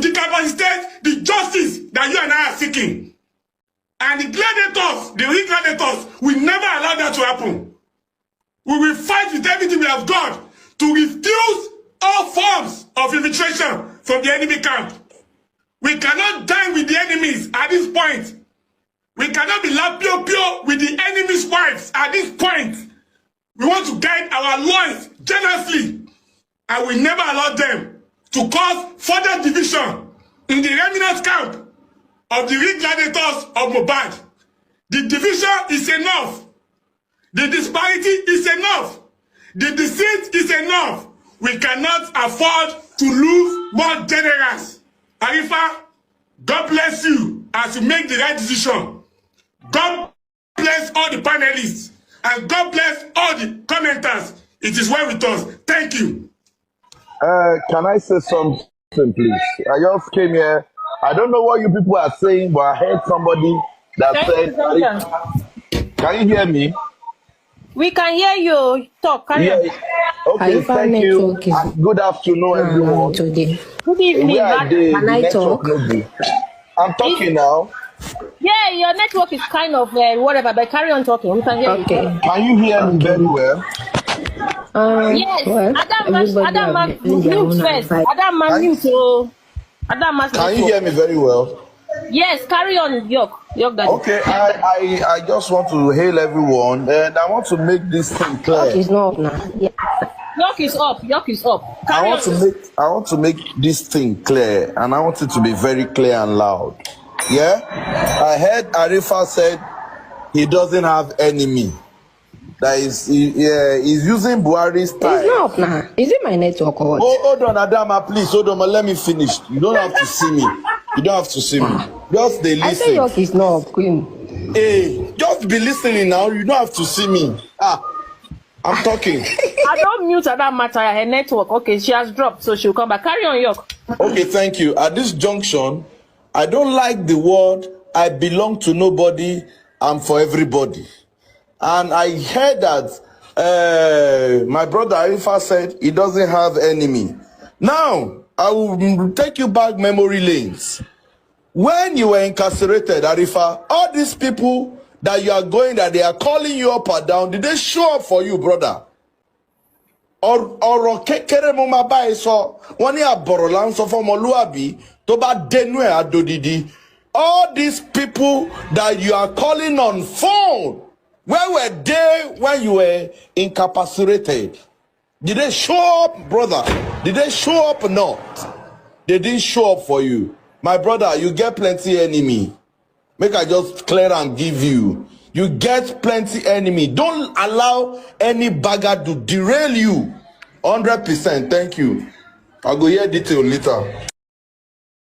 decapacitate the justice that you and I are seeking. And the gladiators, the real gladiators, will never allow that to happen. We will fight with everything we have got to refuse all forms of infiltration from the enemy camp. We cannot dine with the enemies at this point. We cannot be lapio-pio with the enemy's wives at this point. We want to guide our loins generously, and we never allow them to cause further division in the remnant camp of the real gladiators of Mohbad. The division is enough. The disparity is enough. The deceit is enough. We cannot afford to lose more generals. Arifa, God bless you as you make the right decision. God bless all the panelists. And God bless all the commenters. It is well with us. Thank you. Can I say something, please? I just came here. I don't know what you people are saying, but I heard somebody that said, can you hear me? We can hear you talk. Yeah. Okay, thank you. Good afternoon, everyone. Good evening. Can I talk? I'm talking now. Yeah, your network is kind of whatever, but carry on talking. We can hear you. Can you hear me very well? Yes. Adam, mute first. Adam, mute. Can you hear me very well? Yes, carry on, York. Okay, I just want to hail everyone, and I want to make this thing clear. York is not now. Yeah. York is up. I want to make this thing clear, and I want it to be very clear and loud. Yeah, I heard Arifa said he doesn't have enemy. That is, he's using Buhari's style. It's not now. Is it my network or what? Oh, hold on, Adama, please, hold on, let me finish. You don't have to see me. You don't have to see me. Just they listen. I say York is not queen. Hey, just be listening now. You don't have to see me. I'm talking. I don't mute that matter. Her network. Okay, she has dropped, so she'll come back. Carry on, York. Okay, thank you. At this junction, I don't like the word I belong to nobody, I'm for everybody. And I heard that my brother Arifa said he doesn't have enemy. Now, I will take you back memory lanes. When you were incarcerated, Arifa, all these people that you are going, that they are calling you up or down, did they show up for you, brother? Or kekere mo ma ba eso, wọ́n ní aborolan so for moluabi, tó bá denu e adodidi. All these people that you are calling on phone, where were they when you were incapacitated? Did they show up, brother? Did they show up or not? They didn't show up for you. My brother, you get plenty enemy. Make I just clear and give you. You get plenty enemy. Don't allow any bagger to derail you. 100%. Thank you. I'll go hear detail later.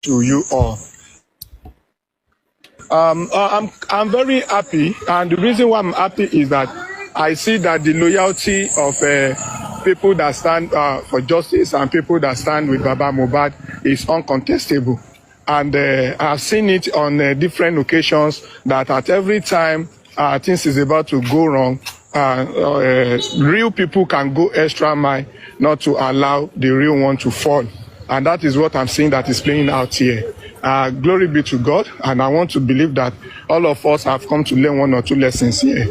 To you all. I'm very happy, and the reason why I'm happy is that I see that the loyalty of people that stand for justice and people that stand with Baba Mohbad is uncontestable. And I've seen it on different occasions that at every time things is about to go wrong, real people can go extra mile not to allow the real one to fall. And that is what I'm seeing that is playing out here. Glory be to God, and I want to believe that all of us have come to learn one or two lessons here.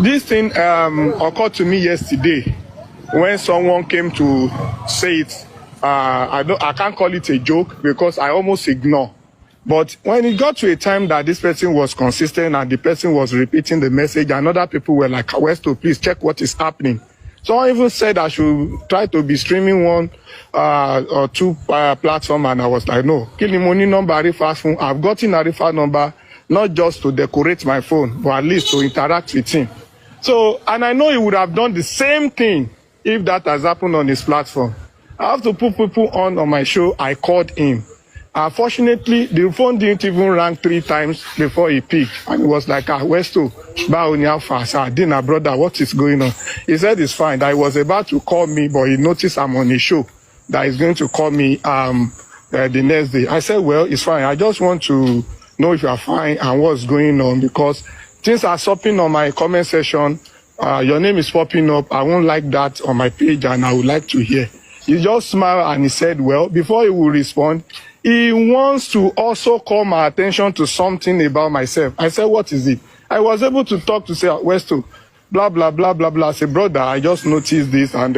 This thing occurred to me yesterday when someone came to say it. I can't call it a joke because I almost ignore. But when it got to a time that this person was consistent and the person was repeating the message, and other people were like, Westo, please check what is happening. Someone even said I should try to be streaming one or two platforms, and I was like, no. Kilimoni number Arifa's phone. I've gotten Arifa's number not just to decorate my phone, but at least to interact with him. So, and I know he would have done the same thing if that has happened on his platform. I have to put people on my show. I called him. Unfortunately, the phone didn't even ring 3 times before he picked. And he was like, Westo, Dina, brother, what is going on? He said it's fine. That he was about to call me, but he noticed I'm on his show. That he's going to call me the next day. I said, well, it's fine. I just want to know if you are fine and what's going on, because things are stopping on my comment section. Your name is popping up. I won't like that on my page, and I would like to hear he just smiled and he said, well, before he will respond, he wants to also call my attention to something about myself. I said, what is it? I was able to talk to say, Westo, blah, blah, blah, blah, blah. I said, brother, I just noticed this and,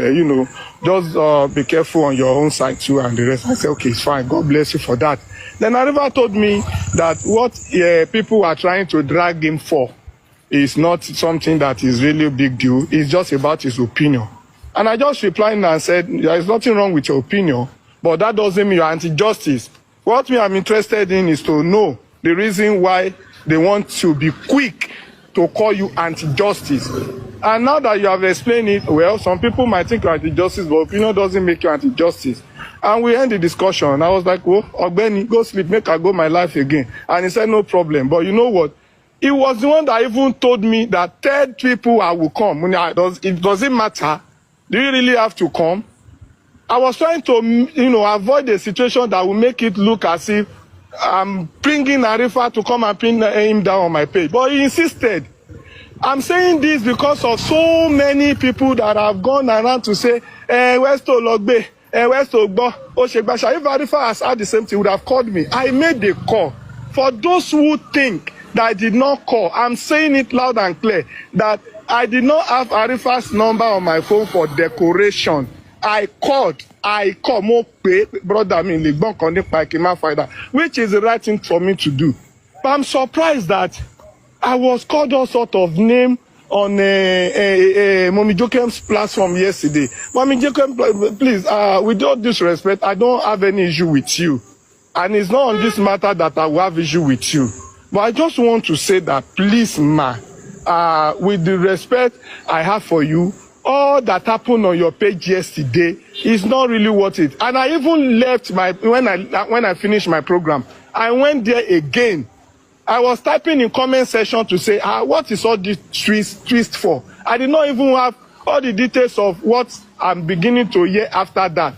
just be careful on your own side too and the rest. I said, okay, it's fine. God bless you for that. Then Arifa told me that what people are trying to drag him for is not something that is really a big deal. It's just about his opinion. And I just replied and said, there is nothing wrong with your opinion, but that doesn't mean you're anti-justice. What I'm interested in is to know the reason why they want to be quick to call you anti-justice. And now that you have explained it, well, some people might think you're anti-justice, but opinion doesn't make you anti-justice. And we end the discussion. I was like, oh, Ogbeni, go sleep, make I go my life again. And he said, no problem. But you know what? He was the one that even told me that 3 people I will come. It doesn't matter. Do you really have to come? I was trying to, avoid a situation that will make it look as if I'm bringing Arifa to come and pin him down on my page. But he insisted. I'm saying this because of so many people that have gone around to say, where's to Logbe? Where's to Ogbo? Oshegbasha. If Arifa has had the same thing, he would have called me. I made a call. For those who think that I did not call, I'm saying it loud and clear, that I did not have Arifa's number on my phone for decoration. I called. Brother, which is the right thing for me to do. But I'm surprised that I was called all sort of name on Mommy Jokem's platform yesterday. Mommy Jokem, please, with all disrespect, I don't have any issue with you. And it's not on this matter that I will have issue with you. But I just want to say that, please, ma, with the respect I have for you, all that happened on your page yesterday is not really worth it. And I even left when I finished my program, I went there again. I was typing in comment section to say, what is all this twist for? I did not even have all the details of what I'm beginning to hear after that.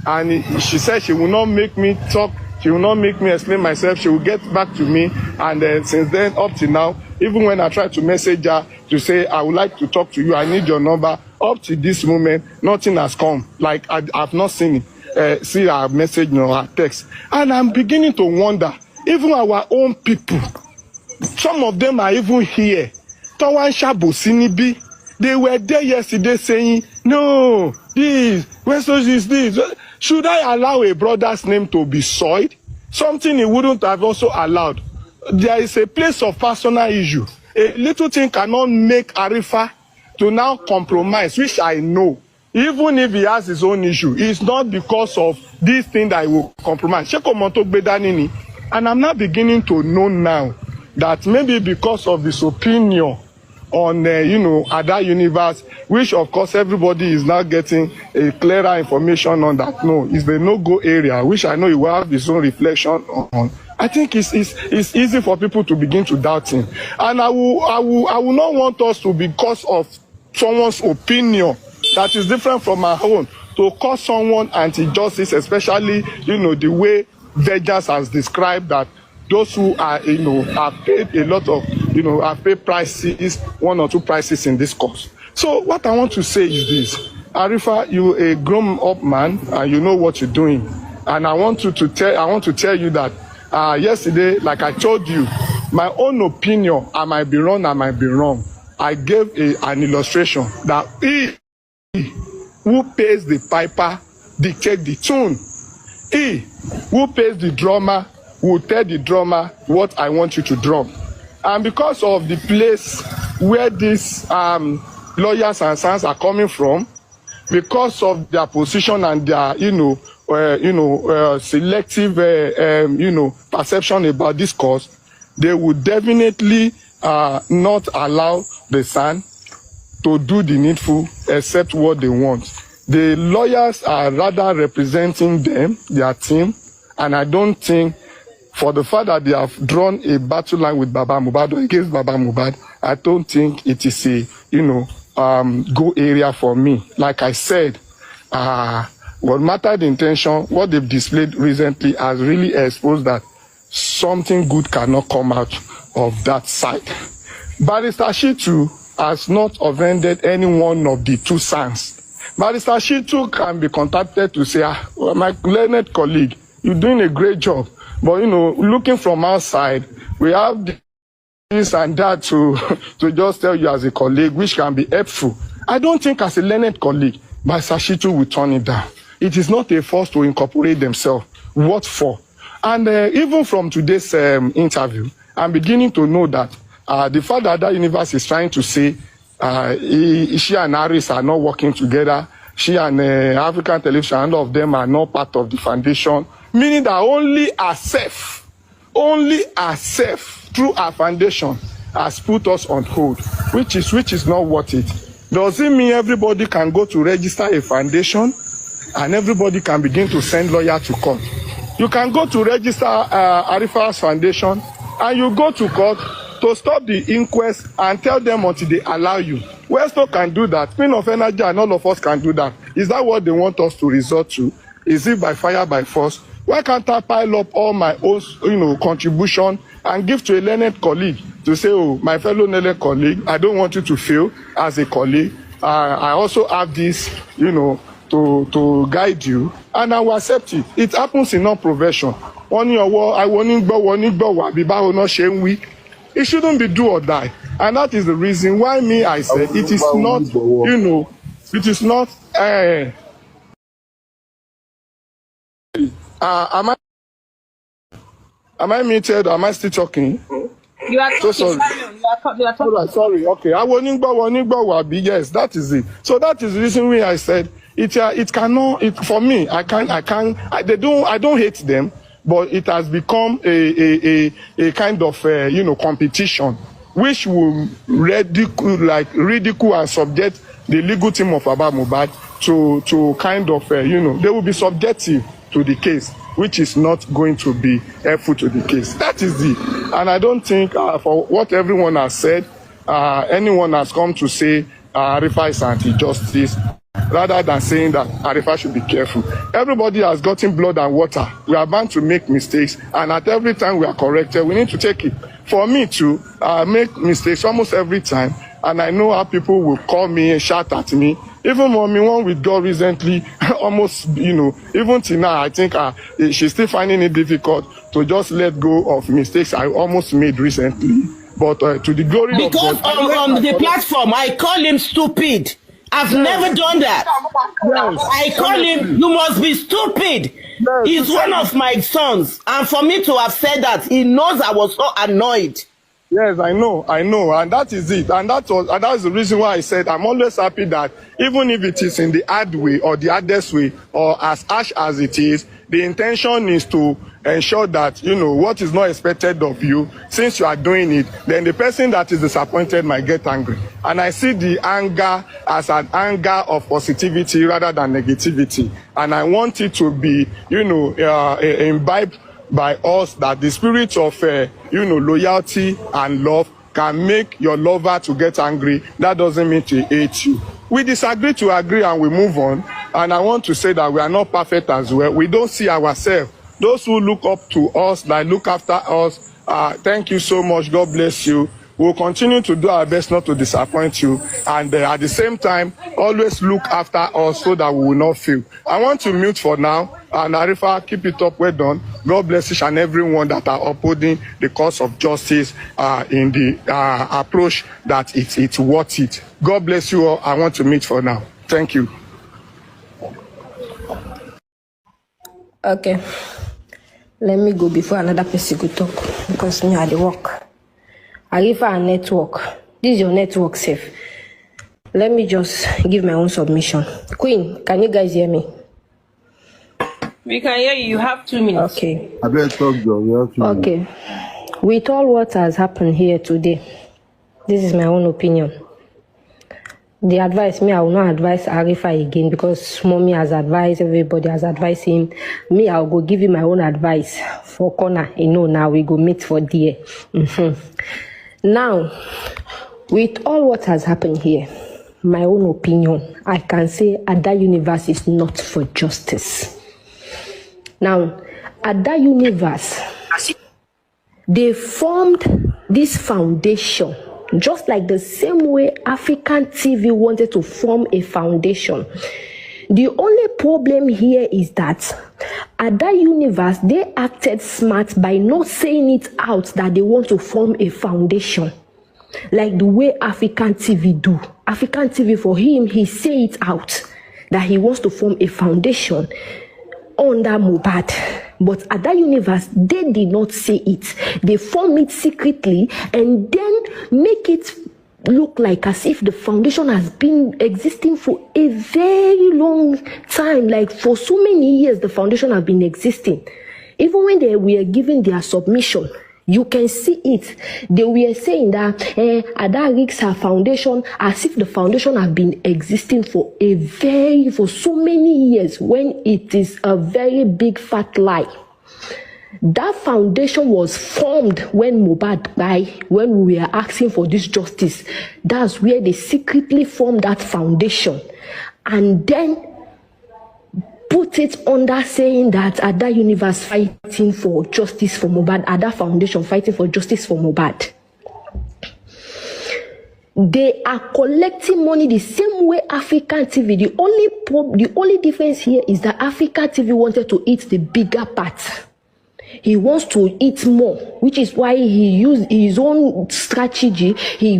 And she said she will not make me talk. She will not make me explain myself. She will get back to me. And since then, up to now, even when I try to message her to say, I would like to talk to you, I need your number, up to this moment, nothing has come. Like, I've not seen it. See her message or her text. And I'm beginning to wonder, even our own people, some of them are even here. They were there yesterday saying, no, this. Should I allow a brother's name to be soiled? Something he wouldn't have also allowed. There is a place of personal issue. A little thing cannot make Arifa to now compromise, which I know. Even if he has his own issue, it's not because of this thing that he will compromise. And I'm not beginning to know now that maybe because of this opinion on, other universe, which of course everybody is now getting a clearer information on that. No, it's the no-go area, which I know he will have his own reflection on. I think it's easy for people to begin to doubt him. And I will not want us to, because of someone's opinion that is different from our own, to call someone anti-justice, especially, the way Vegas has described that those who are, have paid a lot of, have paid prices, 1 or 2 prices in this course. So what I want to say is this. Arifa, you're a grown-up man and you know what you're doing. And I want to tell you that yesterday, like I told you, my own opinion, I might be wrong, I gave an illustration that he who pays the piper dictates the tune. He who pays the drummer will tell the drummer what I want you to drum. And because of the place where these lawyers and sons are coming from, because of their position and their, selective, perception about this cause, they would definitely not allow the son to do the needful except what they want. The lawyers are rather representing them, their team, and I don't think, for the fact that they have drawn a battle line with Baba Mohbad or against Baba Mohbad, I don't think it is a, go area for me. Like I said, what mattered the intention, what they've displayed recently has really exposed that something good cannot come out of that side. Barrister Shitu has not offended any one of the 2 sons. Barrister Shitu can be contacted to say, well, my learned colleague, you're doing a great job. But, looking from outside, we have this and that to just tell you as a colleague, which can be helpful. I don't think as a learned colleague, Barrister Shitu will turn it down. It is not a force to incorporate themselves. What for? And even from today's interview, I'm beginning to know that the fact that universe is trying to say she and Harris are not working together, she and African Television, and all of them are not part of the foundation, meaning that only herself through our foundation has put us on hold, which is not worth it. Does it mean everybody can go to register a foundation and everybody can begin to send lawyers to court? You can go to register Arifa's foundation and you go to court to stop the inquest and tell them until they allow you. Westo can do that. Queen of Energy and all of us can do that. Is that what they want us to resort to? Is it by fire, by force? Why can't I pile up all my own, contribution and give to a learned colleague to say, oh, my fellow learned colleague, I don't want you to fail as a colleague. I also have this, to guide you, and I will accept it. It happens in all profession. It shouldn't be do or die. And that is the reason why I said it is not, it is not, am I muted? Am I still talking? You are talking. So sorry. You are talking. Sorry. Okay. Yes, that is it. So that is the reason why I said it cannot. For me, I don't hate them, but it has become a kind of competition, which will ridicule and subject the legal team of Baba Mohbad to kind of they will be subjective to the case, which is not going to be helpful to the case. That is it. And I don't think for what everyone has said, anyone has come to say Arifa is anti-justice, rather than saying that Arifa should be careful. Everybody has gotten blood and water. We are bound to make mistakes, and at every time we are corrected, we need to take it. For me to make mistakes almost every time, and I know how people will call me and shout at me. Even Mommy, one with God recently, almost, even till now, I think she's still finding it difficult to just let go of mistakes I almost made recently. But to the glory of God. Because on the platform, I call him stupid. I've never done that. Yes. I call him, you must be stupid. Yes. He's one of my sons. And for me to have said that, he knows I was so annoyed. Yes, I know, and that is it, and that's the reason why I said I'm always happy that even if it is in the hard way or the hardest way or as harsh as it is, the intention is to ensure that what is not expected of you, since you are doing it, then the person that is disappointed might get angry, and I see the anger as an anger of positivity rather than negativity, and I want it to be imbibed by us, that the spirit of loyalty and love can make your lover to get angry. That doesn't mean to hate you. We disagree to agree and we move on. And I want to say that we are not perfect as well. We don't see ourselves. Those who look up to us, that look after us, thank you so much. God bless you. We'll continue to do our best not to disappoint you, and at the same time, always look after us so that we will not fail. I want to mute for now, and Arifa, keep it up, well done. God bless each and everyone that are upholding the cause of justice in the approach that it's worth it. God bless you all. I want to mute for now. Thank you. Okay. Let me go before another person could talk, because me had the work. Arifa and network. This is your network safe. Let me just give my own submission. Queen, can you guys hear me? We can hear you. You have 2 minutes. Okay. I better talk, Joe. You have 2 minutes. Okay. With all what has happened here today, this is my own opinion. The advice, I will not advise Arifa again, because Mommy has advised, everybody has advised him. I'll go give you my own advice for corner. Now we go meet for dear. Now, with all what has happened here, my own opinion, I can say Ada Universe is not for justice. Now, Ada Universe, they formed this foundation just like the same way African TV wanted to form a foundation. The only problem here is that at that universe, they acted smart by not saying it out that they want to form a foundation. Like the way African TV do. African TV, for him, he say it out that he wants to form a foundation under Mohbad. But at that universe, they did not say it. They form it secretly and then make it look like as if the foundation has been existing for a very long time. Like for so many years, the foundation has been existing. Even when they were giving their submission, you can see it. They were saying that Ada rigs her foundation as if the foundation has been existing for so many years, when it is a very big fat lie. That foundation was formed when Mohbad died, when we were asking for this justice. That's where they secretly formed that foundation. And then put it under saying that at that universe fighting for justice for Mohbad, at that foundation fighting for justice for Mohbad. They are collecting money the same way African TV. The only difference here is that African TV wanted to eat the bigger part. He wants to eat more, which is why he used his own strategy. He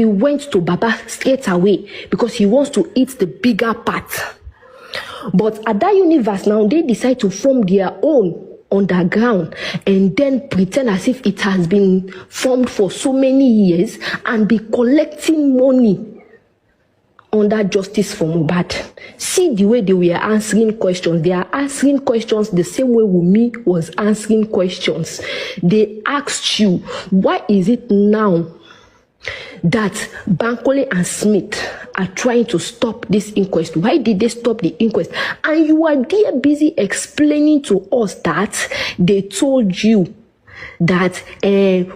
went to Baba straight away because he wants to eat the bigger part. But at that universe now, they decide to form their own underground and then pretend as if it has been formed for so many years and be collecting money under justice for Mohbad. See the way they were answering questions. They are answering questions the same way Wunmi was answering questions. They asked you, why is it now that Bankole and Smith are trying to stop this inquest? Why did they stop the inquest? And you are there busy explaining to us that they told you that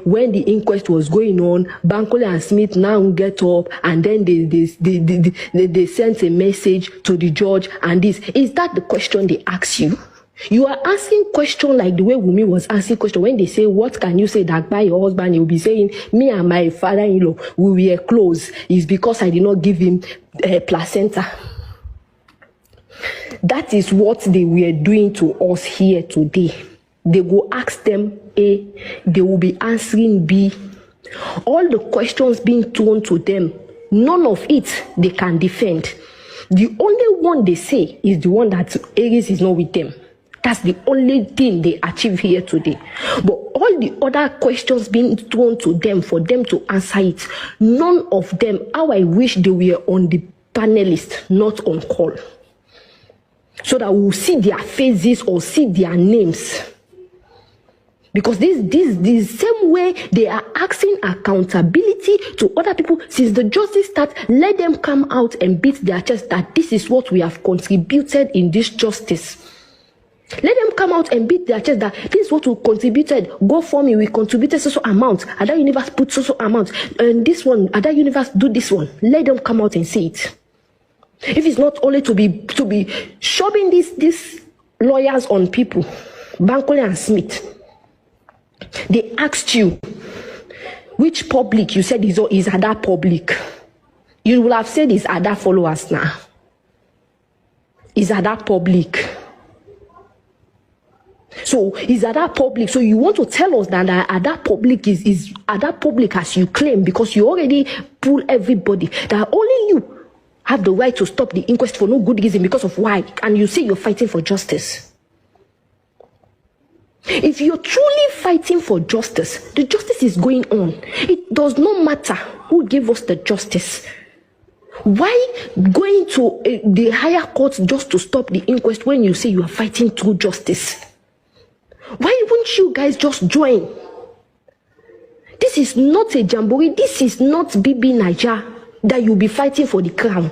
when the inquest was going on, Bankole and Smith now get up and then they sent a message to the judge and this. Is that the question they ask you? You are asking question like the way Wunmi was asking question. When they say, what can you say that by your husband? You'll be saying, me and my father-in-law, we were close. It's because I did not give him a placenta. That is what they were doing to us here today. They will ask them A, they will be answering B. All the questions being thrown to them, none of it they can defend. The only one they say is the one that Aries is not with them. That's the only thing they achieve here today. But all the other questions being thrown to them for them to answer it, none of them, how I wish they were on the panelist, not on call. So that we'll see their faces or see their names. Because this same way they are asking accountability to other people. Since the justice starts, let them come out and beat their chest that this is what we have contributed in this justice. Let them come out and beat their chest that this is what we contributed. Go for me, we contributed so amount. Other universe put so amount. And this one, other universe do this one. Let them come out and say it. If it's not only to be shoving these lawyers on people, Bankole and Smith. They asked you which public. You said is Ada public. You will have said is Ada followers now. Is Ada public? So is Ada public? So you want to tell us that Ada public is Ada public as you claim, because you already pull everybody that only you have the right to stop the inquest for no good reason because of why, and you say you're fighting for justice. If you're truly fighting for justice, the justice is going on. It does not matter who gave us the justice. Why going to the higher court just to stop the inquest when you say you are fighting through justice? Why won't you guys just join? This is not a jamboree. This is not Bibi Naija that you'll be fighting for the crown.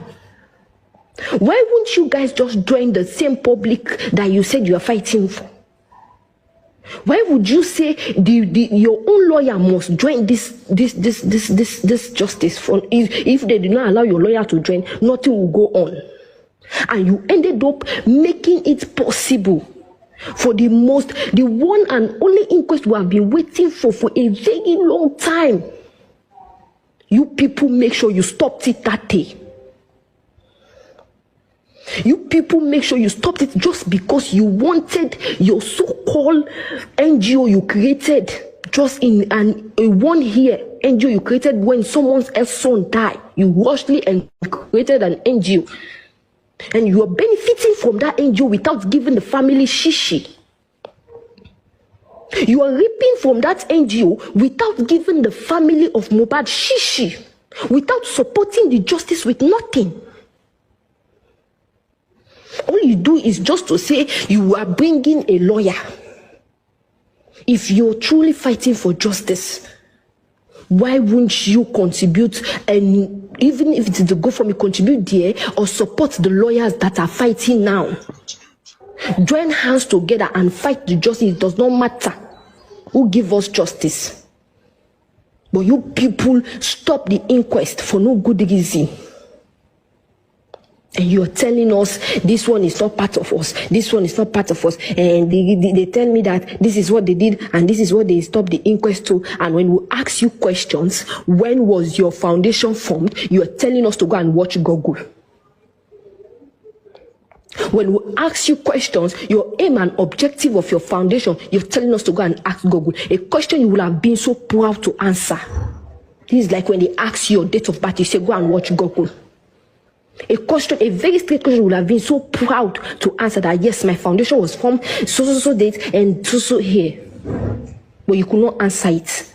Why won't you guys just join the same public that you said you are fighting for? Why would you say your own lawyer must join this justice front? If they do not allow your lawyer to join, nothing will go on. And you ended up making it possible for the one and only inquest we have been waiting for a very long time. You people make sure you stopped it that day. You people make sure you stopped it just because you wanted your so-called NGO you created just in a 1 year NGO you created when someone else's son died. You rushly and created an NGO. And you are benefiting from that NGO without giving the family shishi. You are reaping from that NGO without giving the family of Mohbad shishi, without supporting the justice with nothing. All you do is just to say you are bringing a lawyer. If you're truly fighting for justice, why wouldn't you contribute, and even if it is the go for me, contribute there or support the lawyers that are fighting now? Join hands together and fight the justice. It does not matter who give us justice. But you people stop the inquest for no good reason. And you're telling us this one is not part of us, this one is not part of us. And they tell me that this is what they did and this is what they stopped the inquest to. And when we ask you questions, when was your foundation formed, you're telling us to go and watch Google. When we ask you questions, your aim and objective of your foundation, you're telling us to go and ask Google. A question you will have been so proud to answer. This is like when they ask you your date of birth, you say go and watch Google. A question, a very straight question would have been so proud to answer that yes, my foundation was formed so date and so here. But you could not answer it.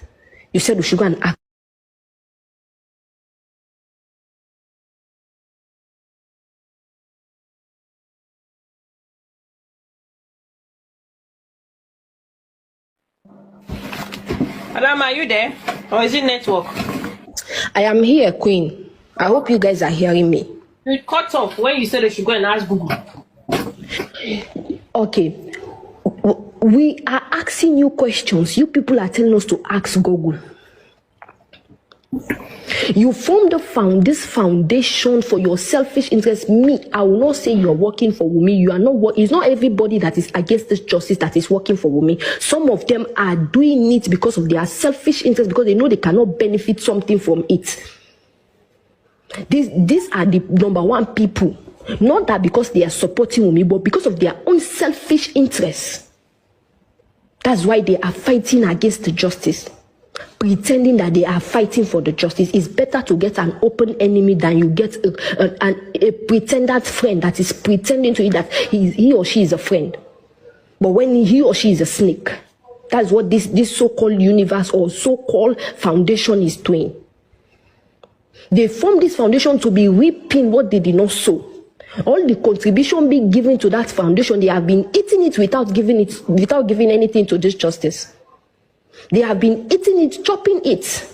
You said we should go and ask. Madam, are you there? Or is it network? I am here, Queen. I hope you guys are hearing me. You cut off when you said they should go and ask Google. Okay. We are asking you questions. You people are telling us to ask Google. You formed this foundation for your selfish interest. Me, I will not say you are working for Wunmi. You are not. It's not everybody that is against this justice that is working for Wunmi. Some of them are doing it because of their selfish interest, because they know they cannot benefit something from it. These are the number one people. Not that because they are supporting Wunmi, but because of their own selfish interests. That's why they are fighting against the justice. Pretending that they are fighting for the justice. It's better to get an open enemy than you get a pretended friend that is pretending to you that he or she is a friend. But when he or she is a snake, that's what this so-called universe or so-called foundation is doing. They formed this foundation to be reaping what they did not sow. All the contribution being given to that foundation, they have been eating it without giving anything to this justice. They have been eating it, chopping it.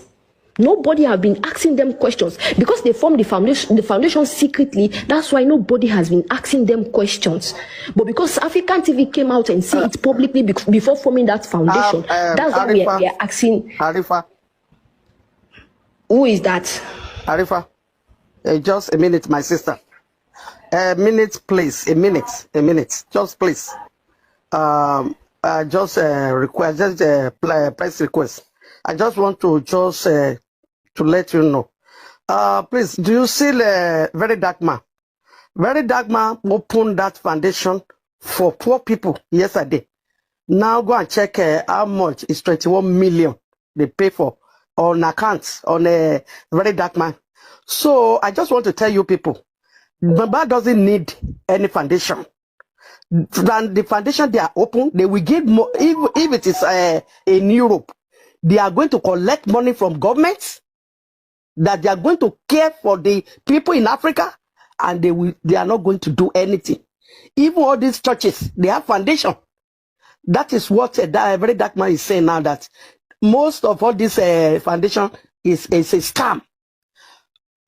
Nobody have been asking them questions because they formed the foundation secretly. That's why nobody has been asking them questions. But because African TV came out and said it publicly before forming that foundation, that's why we are asking. Arifa. Who is that? Arifa, just a minute, my sister. A minute, please. A minute. Just please. Just request, just press request. I just want to to let you know. Please, do you see Very Dark Man? Very Dark Man opened that foundation for poor people yesterday. Now go and check how much is 21 million they pay for on accounts on a Very Dark Man. So I just want to tell you people, Mohbad doesn't need any foundation. Than the foundation they are open, they will give more. If it is in Europe, they are going to collect money from governments, that they are going to care for the people in Africa, and they are not going to do anything. Even all these churches, they have foundation. That is what that Very Dark Man is saying now, that most of all this foundation is a scam.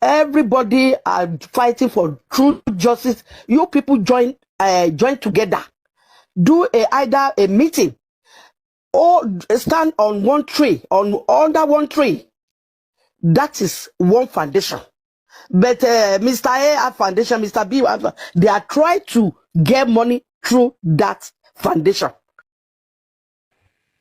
Everybody are fighting for true justice. You people join together, do either a meeting or stand on one tree, under one tree. That is one foundation. But Mr. A foundation, Mr. B, they are trying to get money through that foundation.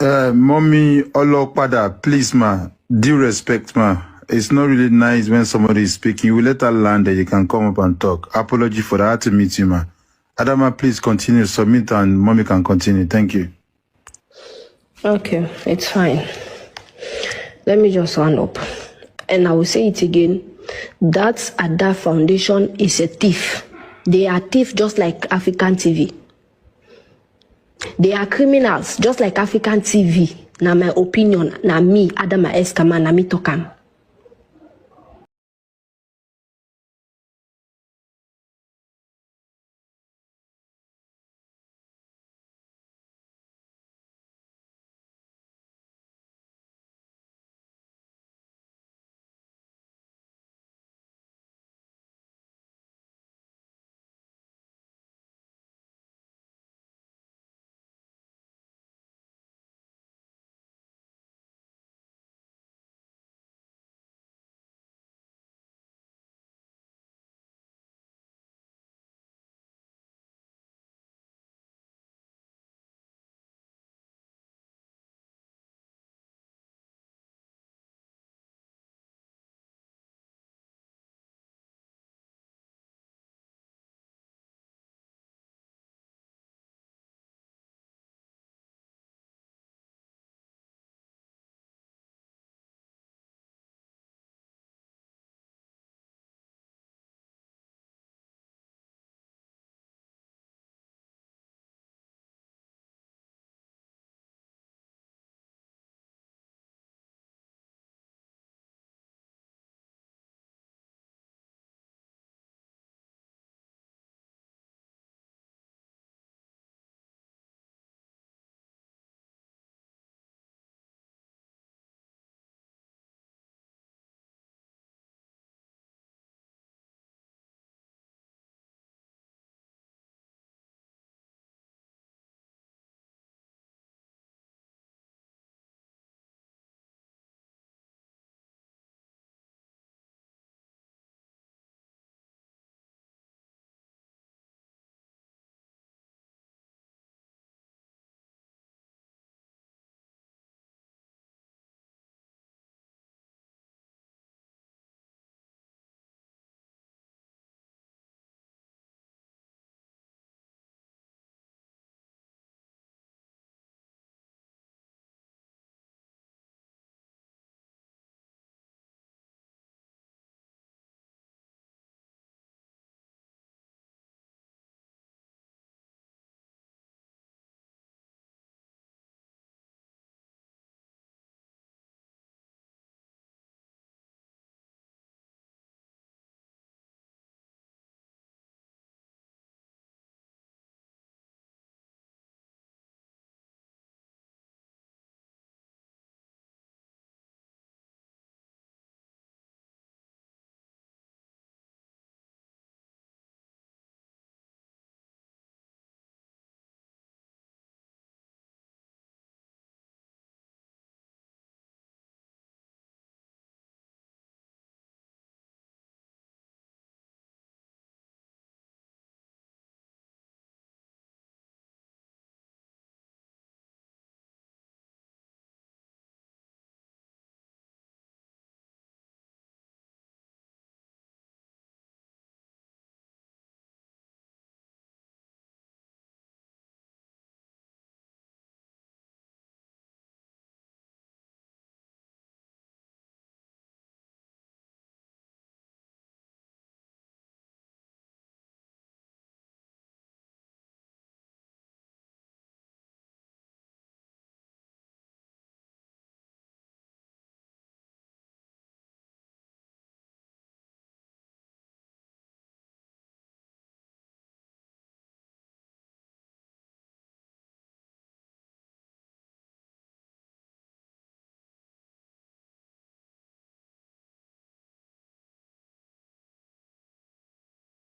Mommy Olopada, please, ma, due respect, ma. it's not really nice when somebody is speaking. You will let her land, that you can come up and talk. Apology for that. I had to meet you, man. Adama, please continue. Submit and mommy can continue. Thank you. Okay, it's fine. Let me just run up. And I will say it again. That Ada Foundation is a thief. They are thieves just like African TV. They are criminals just like African TV. Na my opinion, na me, Adama Eskama, na me tokam.